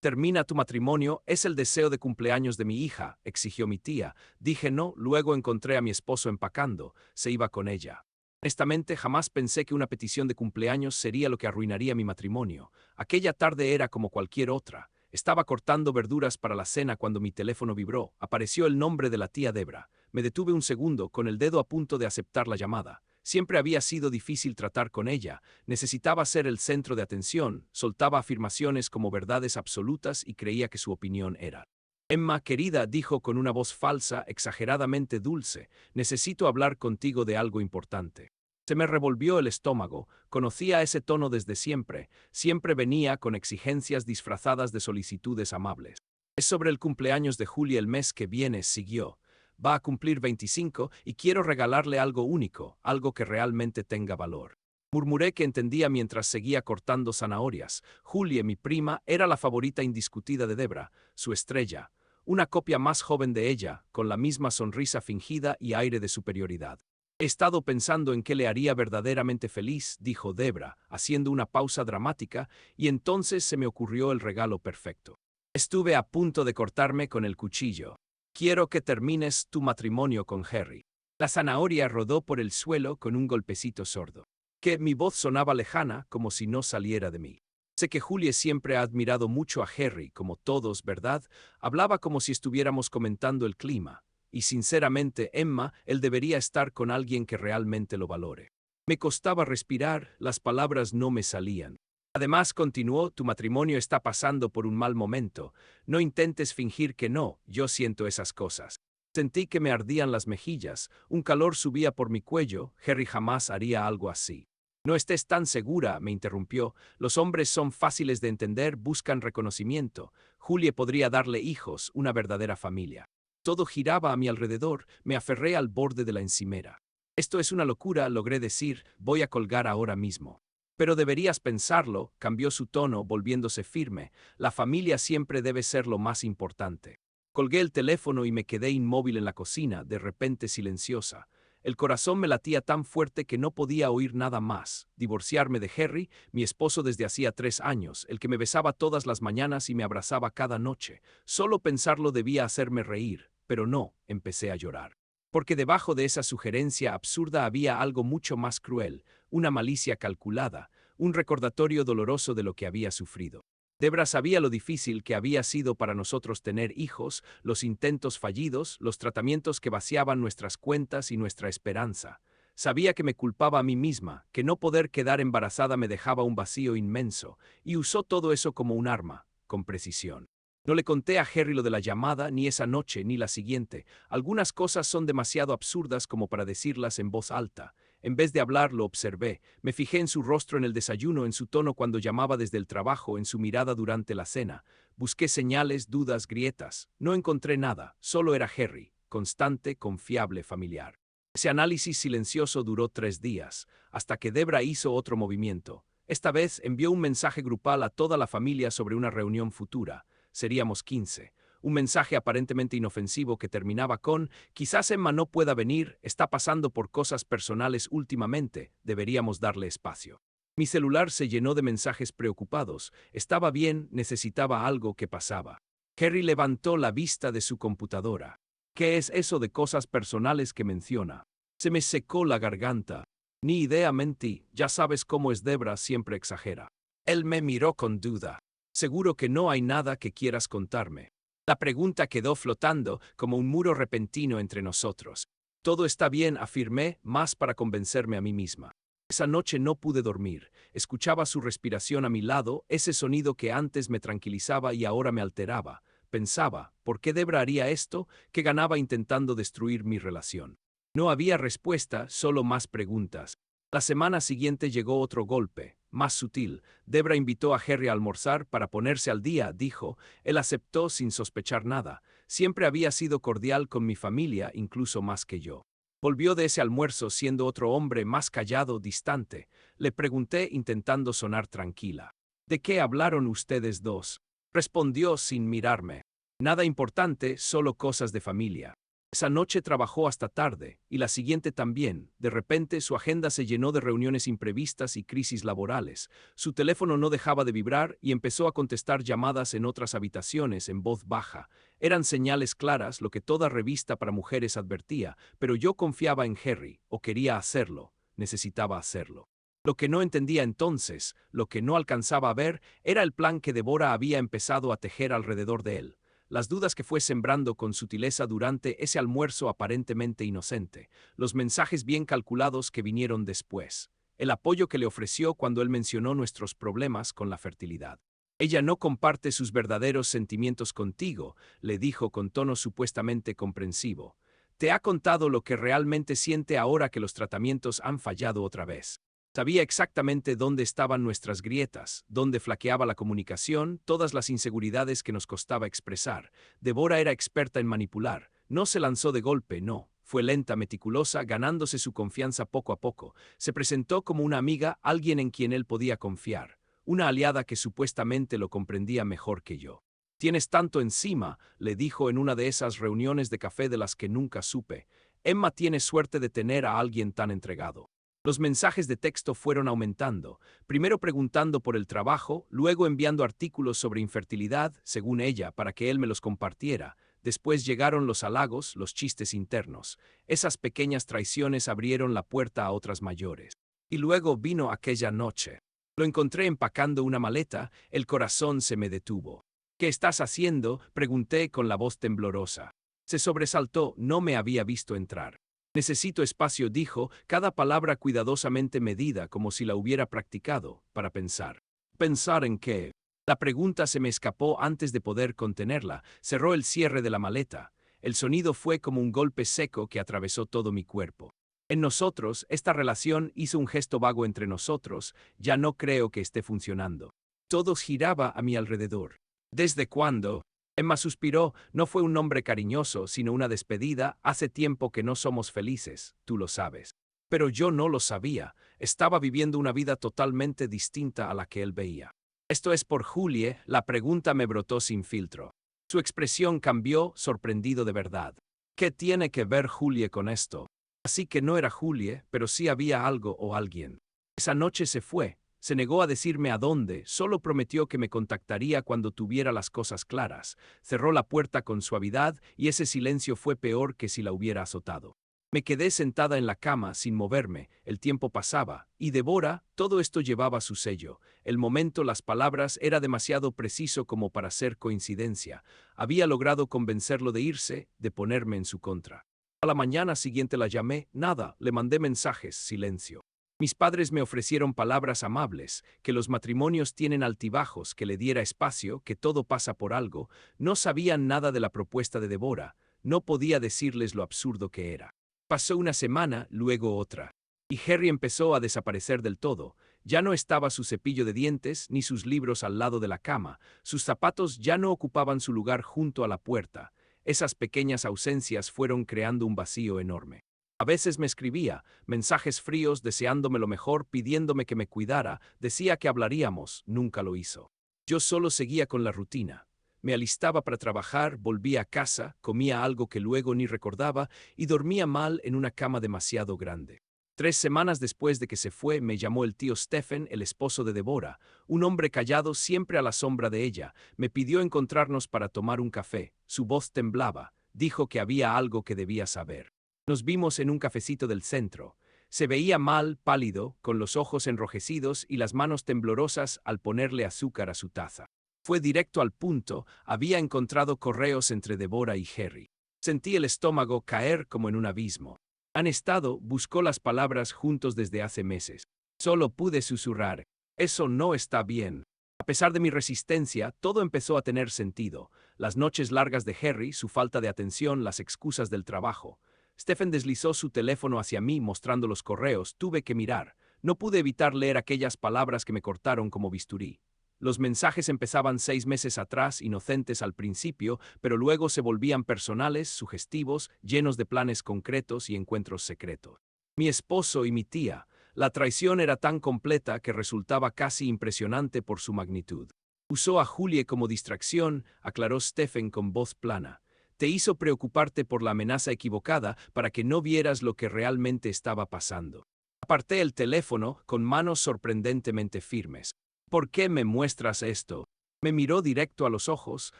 Termina tu matrimonio, es el deseo de cumpleaños de mi hija, exigió mi tía. Dije no, luego encontré a mi esposo empacando, se iba con ella. Honestamente, jamás pensé que una petición de cumpleaños sería lo que arruinaría mi matrimonio. Aquella tarde era como cualquier otra. Estaba cortando verduras para la cena cuando mi teléfono vibró. Apareció el nombre de la tía Debra. Me detuve un segundo, con el dedo a punto de aceptar la llamada. Siempre había sido difícil tratar con ella. Necesitaba ser el centro de atención. Soltaba afirmaciones como verdades absolutas y creía que su opinión era. Emma, querida, dijo con una voz falsa, exageradamente dulce, necesito hablar contigo de algo importante. Se me revolvió el estómago, conocía ese tono desde siempre, siempre venía con exigencias disfrazadas de solicitudes amables. Es sobre el cumpleaños de Julia el mes que viene, siguió. Va a cumplir 25 y quiero regalarle algo único, algo que realmente tenga valor. Murmuré que entendía mientras seguía cortando zanahorias. Julia, mi prima, era la favorita indiscutida de Debra, su estrella, una copia más joven de ella, con la misma sonrisa fingida y aire de superioridad. He estado pensando en qué le haría verdaderamente feliz, dijo Debra, haciendo una pausa dramática, y entonces se me ocurrió el regalo perfecto. Estuve a punto de cortarme con el cuchillo. Quiero que termines tu matrimonio con Harry. La zanahoria rodó por el suelo con un golpecito sordo. Que mi voz sonaba lejana, como si no saliera de mí. Sé que Julie siempre ha admirado mucho a Harry, como todos, ¿verdad? Hablaba como si estuviéramos comentando el clima. Y sinceramente, Emma, él debería estar con alguien que realmente lo valore. Me costaba respirar, las palabras no me salían. Además, continuó, tu matrimonio está pasando por un mal momento. No intentes fingir que no, yo siento esas cosas. Sentí que me ardían las mejillas, un calor subía por mi cuello, Harry jamás haría algo así. No estés tan segura, me interrumpió. Los hombres son fáciles de entender, buscan reconocimiento. Julie podría darle hijos, una verdadera familia. Todo giraba a mi alrededor, me aferré al borde de la encimera. Esto es una locura, logré decir, voy a colgar ahora mismo. Pero deberías pensarlo, cambió su tono, volviéndose firme. La familia siempre debe ser lo más importante. Colgué el teléfono y me quedé inmóvil en la cocina, de repente silenciosa. El corazón me latía tan fuerte que no podía oír nada más. Divorciarme de Harry, mi esposo desde hacía 3 años, el que me besaba todas las mañanas y me abrazaba cada noche. Solo pensarlo debía hacerme reír, pero no, empecé a llorar. Porque debajo de esa sugerencia absurda había algo mucho más cruel, una malicia calculada, un recordatorio doloroso de lo que había sufrido. Debra sabía lo difícil que había sido para nosotros tener hijos, los intentos fallidos, los tratamientos que vaciaban nuestras cuentas y nuestra esperanza. Sabía que me culpaba a mí misma, que no poder quedar embarazada me dejaba un vacío inmenso, y usó todo eso como un arma, con precisión. No le conté a Harry lo de la llamada, ni esa noche, ni la siguiente. Algunas cosas son demasiado absurdas como para decirlas en voz alta. En vez de hablar, lo observé. Me fijé en su rostro en el desayuno, en su tono cuando llamaba desde el trabajo, en su mirada durante la cena. Busqué señales, dudas, grietas. No encontré nada. Solo era Harry, constante, confiable, familiar. Ese análisis silencioso duró 3 días, hasta que Debra hizo otro movimiento. Esta vez envió un mensaje grupal a toda la familia sobre una reunión futura. Seríamos 15. Un mensaje aparentemente inofensivo que terminaba con, quizás Emma no pueda venir, está pasando por cosas personales últimamente, deberíamos darle espacio. Mi celular se llenó de mensajes preocupados, estaba bien, necesitaba algo que pasaba. Harry levantó la vista de su computadora. ¿Qué es eso de cosas personales que menciona? Se me secó la garganta. Ni idea, mentí, ya sabes cómo es Debra, siempre exagera. Él me miró con duda. Seguro que no hay nada que quieras contarme. La pregunta quedó flotando como un muro repentino entre nosotros. Todo está bien, afirmé, más para convencerme a mí misma. Esa noche no pude dormir. Escuchaba su respiración a mi lado, ese sonido que antes me tranquilizaba y ahora me alteraba. Pensaba, ¿por qué Debra haría esto? ¿Qué ganaba intentando destruir mi relación? No había respuesta, solo más preguntas. La semana siguiente llegó otro golpe, más sutil. Debra invitó a Harry a almorzar para ponerse al día, dijo. Él aceptó sin sospechar nada. Siempre había sido cordial con mi familia, incluso más que yo. Volvió de ese almuerzo siendo otro hombre más callado, distante. Le pregunté intentando sonar tranquila. ¿De qué hablaron ustedes dos? Respondió sin mirarme. Nada importante, solo cosas de familia. Esa noche trabajó hasta tarde, y la siguiente también. De repente su agenda se llenó de reuniones imprevistas y crisis laborales. Su teléfono no dejaba de vibrar y empezó a contestar llamadas en otras habitaciones en voz baja. Eran señales claras, lo que toda revista para mujeres advertía, pero yo confiaba en Harry, o quería hacerlo, necesitaba hacerlo. Lo que no entendía entonces, lo que no alcanzaba a ver, era el plan que Devora había empezado a tejer alrededor de él. Las dudas que fue sembrando con sutileza durante ese almuerzo aparentemente inocente, los mensajes bien calculados que vinieron después, el apoyo que le ofreció cuando él mencionó nuestros problemas con la fertilidad. Ella no comparte sus verdaderos sentimientos contigo, le dijo con tono supuestamente comprensivo. Te ha contado lo que realmente siente ahora que los tratamientos han fallado otra vez. Sabía exactamente dónde estaban nuestras grietas, dónde flaqueaba la comunicación, todas las inseguridades que nos costaba expresar. Devora era experta en manipular. No se lanzó de golpe, no. Fue lenta, meticulosa, ganándose su confianza poco a poco. Se presentó como una amiga, alguien en quien él podía confiar. Una aliada que supuestamente lo comprendía mejor que yo. Tienes tanto encima, le dijo en una de esas reuniones de café de las que nunca supe. Emma tiene suerte de tener a alguien tan entregado. Los mensajes de texto fueron aumentando, primero preguntando por el trabajo, luego enviando artículos sobre infertilidad, según ella, para que él me los compartiera. Después llegaron los halagos, los chistes internos. Esas pequeñas traiciones abrieron la puerta a otras mayores. Y luego vino aquella noche. Lo encontré empacando una maleta, el corazón se me detuvo. ¿Qué estás haciendo?, pregunté con la voz temblorosa. Se sobresaltó, no me había visto entrar. Necesito espacio, dijo, cada palabra cuidadosamente medida como si la hubiera practicado, para pensar. ¿Pensar en qué? La pregunta se me escapó antes de poder contenerla. Cerró el cierre de la maleta. El sonido fue como un golpe seco que atravesó todo mi cuerpo. En nosotros, esta relación hizo un gesto vago entre nosotros, ya no creo que esté funcionando. Todo giraba a mi alrededor. ¿Desde cuándo? Emma suspiró, no fue un nombre cariñoso, sino una despedida. Hace tiempo que no somos felices, tú lo sabes. Pero yo no lo sabía, estaba viviendo una vida totalmente distinta a la que él veía. ¿Esto es por Julie?, la pregunta me brotó sin filtro. Su expresión cambió, sorprendido de verdad. ¿Qué tiene que ver Julie con esto? Así que no era Julie, pero sí había algo o alguien. Esa noche se fue. Se negó a decirme a dónde, solo prometió que me contactaría cuando tuviera las cosas claras. Cerró la puerta con suavidad y ese silencio fue peor que si la hubiera azotado. Me quedé sentada en la cama sin moverme, el tiempo pasaba, y Devora, todo esto llevaba su sello. El momento, las palabras, era demasiado preciso como para ser coincidencia. Había logrado convencerlo de irse, de ponerme en su contra. A la mañana siguiente la llamé, nada, le mandé mensajes, silencio. Mis padres me ofrecieron palabras amables, que los matrimonios tienen altibajos, que le diera espacio, que todo pasa por algo. No sabían nada de la propuesta de Devora, no podía decirles lo absurdo que era. Pasó una semana, luego otra. Y Harry empezó a desaparecer del todo. Ya no estaba su cepillo de dientes, ni sus libros al lado de la cama. Sus zapatos ya no ocupaban su lugar junto a la puerta. Esas pequeñas ausencias fueron creando un vacío enorme. A veces me escribía, mensajes fríos deseándome lo mejor, pidiéndome que me cuidara, decía que hablaríamos, nunca lo hizo. Yo solo seguía con la rutina. Me alistaba para trabajar, volvía a casa, comía algo que luego ni recordaba y dormía mal en una cama demasiado grande. 3 semanas después de que se fue, me llamó el tío Stephen, el esposo de Devora, un hombre callado siempre a la sombra de ella. Me pidió encontrarnos para tomar un café. Su voz temblaba. Dijo que había algo que debía saber. Nos vimos en un cafecito del centro. Se veía mal, pálido, con los ojos enrojecidos y las manos temblorosas al ponerle azúcar a su taza. Fue directo al punto, había encontrado correos entre Devora y Harry. Sentí el estómago caer como en un abismo. Han estado, buscó las palabras juntos desde hace meses. Solo pude susurrar, eso no está bien. A pesar de mi resistencia, todo empezó a tener sentido. Las noches largas de Harry, su falta de atención, las excusas del trabajo. Stephen deslizó su teléfono hacia mí mostrando los correos. Tuve que mirar. No pude evitar leer aquellas palabras que me cortaron como bisturí. Los mensajes empezaban 6 meses atrás, inocentes al principio, pero luego se volvían personales, sugestivos, llenos de planes concretos y encuentros secretos. Mi esposo y mi tía. La traición era tan completa que resultaba casi impresionante por su magnitud. Usó a Julie como distracción, aclaró Stephen con voz plana. Te hizo preocuparte por la amenaza equivocada para que no vieras lo que realmente estaba pasando. Aparté el teléfono con manos sorprendentemente firmes. ¿Por qué me muestras esto? Me miró directo a los ojos,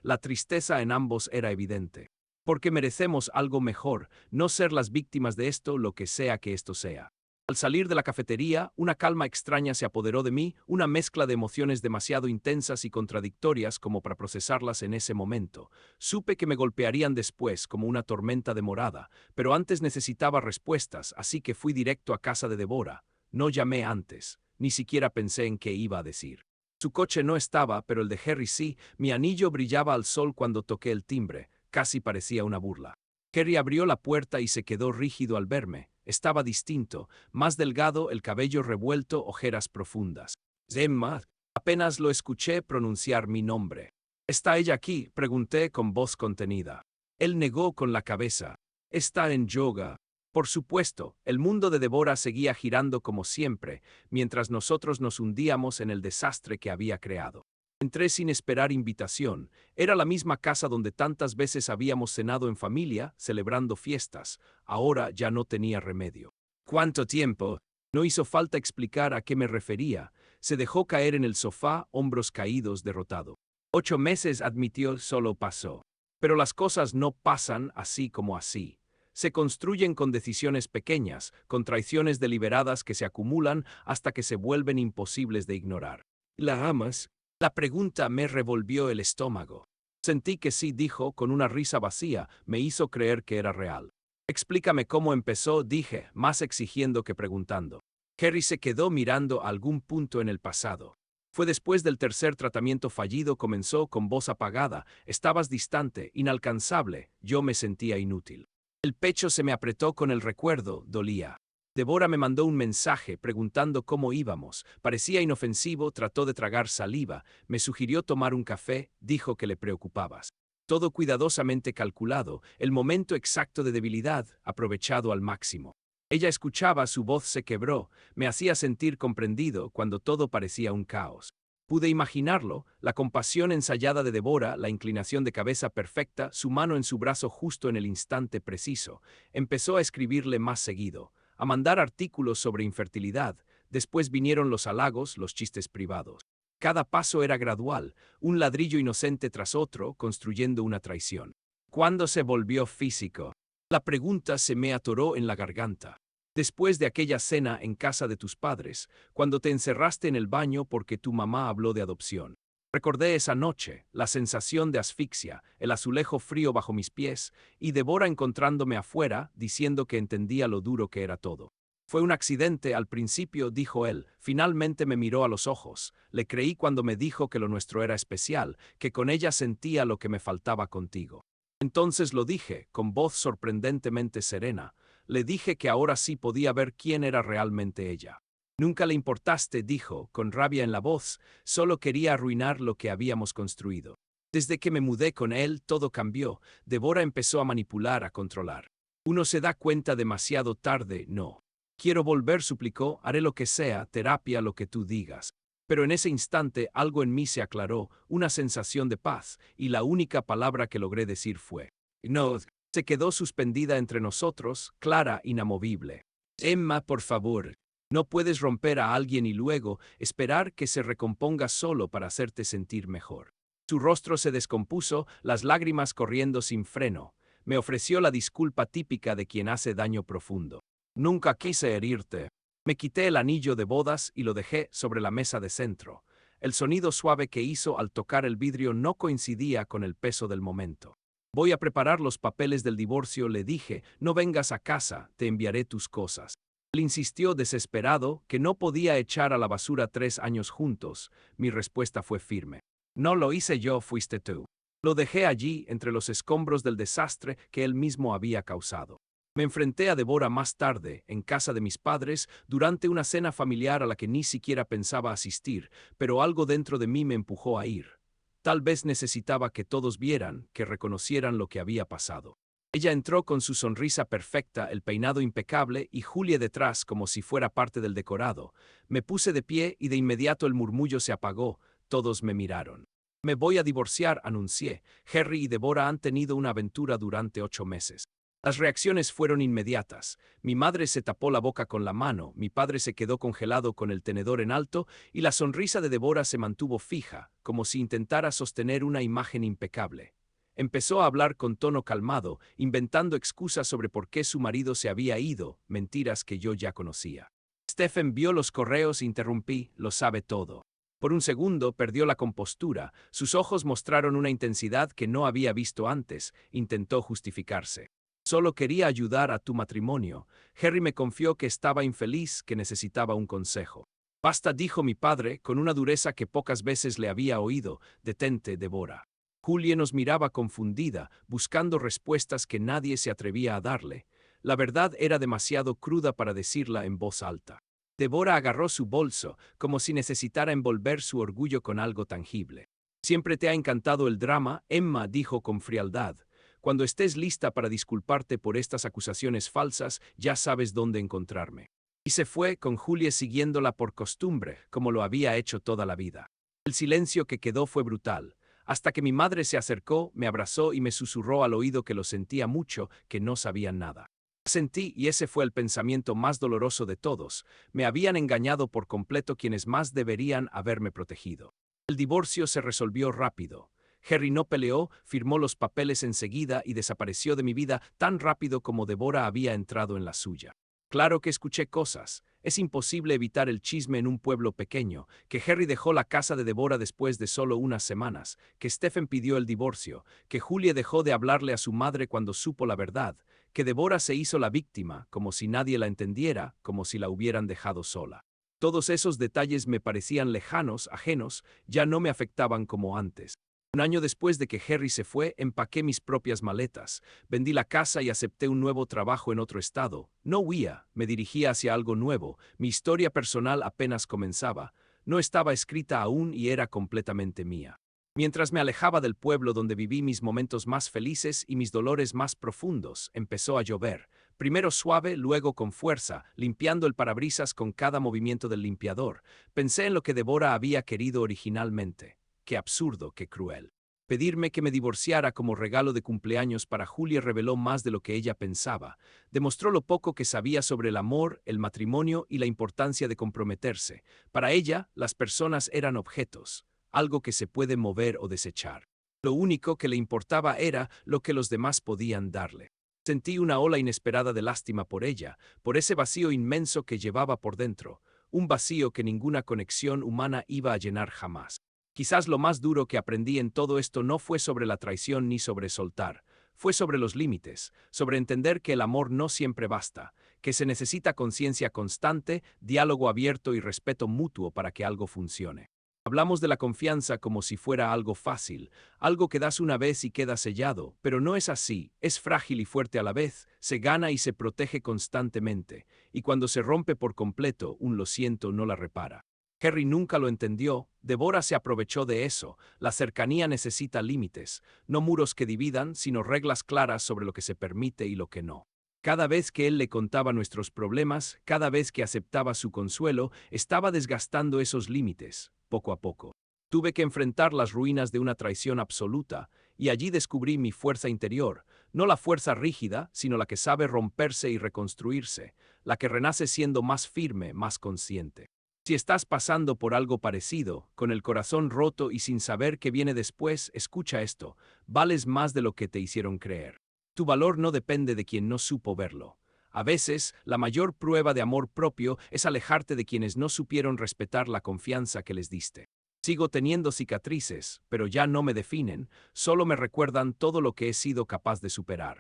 la tristeza en ambos era evidente. Porque merecemos algo mejor, no ser las víctimas de esto, lo que sea que esto sea. Al salir de la cafetería, una calma extraña se apoderó de mí, una mezcla de emociones demasiado intensas y contradictorias como para procesarlas en ese momento. Supe que me golpearían después, como una tormenta demorada, pero antes necesitaba respuestas, así que fui directo a casa de Devora. No llamé antes, ni siquiera pensé en qué iba a decir. Su coche no estaba, pero el de Harry sí. Mi anillo brillaba al sol cuando toqué el timbre, casi parecía una burla. Harry abrió la puerta y se quedó rígido al verme. Estaba distinto, más delgado, el cabello revuelto, ojeras profundas. Emma, apenas lo escuché pronunciar mi nombre. ¿Está ella aquí?, pregunté con voz contenida. Él negó con la cabeza. Está en yoga. Por supuesto, el mundo de Devora seguía girando como siempre, mientras nosotros nos hundíamos en el desastre que había creado. Entré sin esperar invitación. Era la misma casa donde tantas veces habíamos cenado en familia, celebrando fiestas. Ahora ya no tenía remedio. ¿Cuánto tiempo? No hizo falta explicar a qué me refería. Se dejó caer en el sofá, hombros caídos, derrotado. 8 meses, admitió, solo pasó. Pero las cosas no pasan así como así. Se construyen con decisiones pequeñas, con traiciones deliberadas que se acumulan hasta que se vuelven imposibles de ignorar. ¿La amas? La pregunta me revolvió el estómago. Sentí que sí, dijo, con una risa vacía, me hizo creer que era real. Explícame cómo empezó, dije, más exigiendo que preguntando. Harry se quedó mirando a algún punto en el pasado. Fue después del tercer tratamiento fallido, comenzó con voz apagada. Estabas distante, inalcanzable, yo me sentía inútil. El pecho se me apretó con el recuerdo, dolía. Devora me mandó un mensaje preguntando cómo íbamos. Parecía inofensivo, trató de tragar saliva, me sugirió tomar un café, dijo que le preocupabas. Todo cuidadosamente calculado, el momento exacto de debilidad, aprovechado al máximo. Ella escuchaba, su voz se quebró, me hacía sentir comprendido cuando todo parecía un caos. Pude imaginarlo, la compasión ensayada de Devora, la inclinación de cabeza perfecta, su mano en su brazo justo en el instante preciso. Empezó a escribirle más seguido, a mandar artículos sobre infertilidad. Después vinieron los halagos, los chistes privados. Cada paso era gradual, un ladrillo inocente tras otro, construyendo una traición. ¿Cuándo se volvió físico? La pregunta se me atoró en la garganta. Después de aquella cena en casa de tus padres, cuando te encerraste en el baño porque tu mamá habló de adopción. Recordé esa noche, la sensación de asfixia, el azulejo frío bajo mis pies, y Devora encontrándome afuera, diciendo que entendía lo duro que era todo. Fue un accidente al principio, dijo él. Finalmente me miró a los ojos. Le creí cuando me dijo que lo nuestro era especial, que con ella sentía lo que me faltaba contigo. Entonces lo dije, con voz sorprendentemente serena. Le dije que ahora sí podía ver quién era realmente ella. Nunca le importaste, dijo, con rabia en la voz, solo quería arruinar lo que habíamos construido. Desde que me mudé con él, todo cambió. Devora empezó a manipular, a controlar. Uno se da cuenta demasiado tarde, no. Quiero volver, suplicó, haré lo que sea, terapia, lo que tú digas. Pero en ese instante algo en mí se aclaró, una sensación de paz, y la única palabra que logré decir fue no. Se quedó suspendida entre nosotros, clara, inamovible. Emma, por favor. No puedes romper a alguien y luego esperar que se recomponga solo para hacerte sentir mejor. Su rostro se descompuso, las lágrimas corriendo sin freno. Me ofreció la disculpa típica de quien hace daño profundo. Nunca quise herirte. Me quité el anillo de bodas y lo dejé sobre la mesa de centro. El sonido suave que hizo al tocar el vidrio no coincidía con el peso del momento. Voy a preparar los papeles del divorcio, le dije, no vengas a casa, te enviaré tus cosas. Él insistió desesperado que no podía echar a la basura 3 años juntos. Mi respuesta fue firme. No lo hice yo, fuiste tú. Lo dejé allí, entre los escombros del desastre que él mismo había causado. Me enfrenté a Devora más tarde, en casa de mis padres, durante una cena familiar a la que ni siquiera pensaba asistir, pero algo dentro de mí me empujó a ir. Tal vez necesitaba que todos vieran, que reconocieran lo que había pasado. Ella entró con su sonrisa perfecta, el peinado impecable y Julia detrás como si fuera parte del decorado. Me puse de pie y de inmediato el murmullo se apagó, todos me miraron. Me voy a divorciar, anuncié. Harry y Deborah han tenido una aventura durante 8 meses. Las reacciones fueron inmediatas. Mi madre se tapó la boca con la mano, mi padre se quedó congelado con el tenedor en alto y la sonrisa de Deborah se mantuvo fija, como si intentara sostener una imagen impecable. Empezó a hablar con tono calmado, inventando excusas sobre por qué su marido se había ido, mentiras que yo ya conocía. Stephen vio los correos e interrumpí, lo sabe todo. Por un segundo perdió la compostura, sus ojos mostraron una intensidad que no había visto antes, intentó justificarse. Solo quería ayudar a tu matrimonio. Harry me confió que estaba infeliz, que necesitaba un consejo. Basta, dijo mi padre, con una dureza que pocas veces le había oído. Detente, Deborah. Julie nos miraba confundida, buscando respuestas que nadie se atrevía a darle. La verdad era demasiado cruda para decirla en voz alta. Deborah agarró su bolso, como si necesitara envolver su orgullo con algo tangible. Siempre te ha encantado el drama, Emma dijo con frialdad. Cuando estés lista para disculparte por estas acusaciones falsas, ya sabes dónde encontrarme. Y se fue, con Julie siguiéndola por costumbre, como lo había hecho toda la vida. El silencio que quedó fue brutal, hasta que mi madre se acercó, me abrazó y me susurró al oído que lo sentía mucho, que no sabían nada. Sentí, y ese fue el pensamiento más doloroso de todos, me habían engañado por completo quienes más deberían haberme protegido. El divorcio se resolvió rápido. Harry no peleó, firmó los papeles enseguida y desapareció de mi vida tan rápido como Deborah había entrado en la suya. Claro que escuché cosas. Es imposible evitar el chisme en un pueblo pequeño, que Harry dejó la casa de Deborah después de solo unas semanas, que Stephen pidió el divorcio, que Julie dejó de hablarle a su madre cuando supo la verdad, que Deborah se hizo la víctima, como si nadie la entendiera, como si la hubieran dejado sola. Todos esos detalles me parecían lejanos, ajenos, ya no me afectaban como antes. Un año después de que Harry se fue, empaqué mis propias maletas, vendí la casa y acepté un nuevo trabajo en otro estado. No huía, me dirigía hacia algo nuevo, mi historia personal apenas comenzaba, no estaba escrita aún y era completamente mía. Mientras me alejaba del pueblo donde viví mis momentos más felices y mis dolores más profundos, empezó a llover, primero suave, luego con fuerza, limpiando el parabrisas con cada movimiento del limpiador. Pensé en lo que Deborah había querido originalmente. Qué absurdo, qué cruel. Pedirme que me divorciara como regalo de cumpleaños para Julie reveló más de lo que ella pensaba. Demostró lo poco que sabía sobre el amor, el matrimonio y la importancia de comprometerse. Para ella, las personas eran objetos, algo que se puede mover o desechar. Lo único que le importaba era lo que los demás podían darle. Sentí una ola inesperada de lástima por ella, por ese vacío inmenso que llevaba por dentro, un vacío que ninguna conexión humana iba a llenar jamás. Quizás lo más duro que aprendí en todo esto no fue sobre la traición ni sobre soltar, fue sobre los límites, sobre entender que el amor no siempre basta, que se necesita conciencia constante, diálogo abierto y respeto mutuo para que algo funcione. Hablamos de la confianza como si fuera algo fácil, algo que das una vez y queda sellado, pero no es así, es frágil y fuerte a la vez, se gana y se protege constantemente, y cuando se rompe por completo, un lo siento no la repara. Harry nunca lo entendió, Deborah se aprovechó de eso, la cercanía necesita límites, no muros que dividan, sino reglas claras sobre lo que se permite y lo que no. Cada vez que él le contaba nuestros problemas, cada vez que aceptaba su consuelo, estaba desgastando esos límites, poco a poco. Tuve que enfrentar las ruinas de una traición absoluta, y allí descubrí mi fuerza interior, no la fuerza rígida, sino la que sabe romperse y reconstruirse, la que renace siendo más firme, más consciente. Si estás pasando por algo parecido, con el corazón roto y sin saber qué viene después, escucha esto, vales más de lo que te hicieron creer. Tu valor no depende de quien no supo verlo. A veces, la mayor prueba de amor propio es alejarte de quienes no supieron respetar la confianza que les diste. Sigo teniendo cicatrices, pero ya no me definen, solo me recuerdan todo lo que he sido capaz de superar.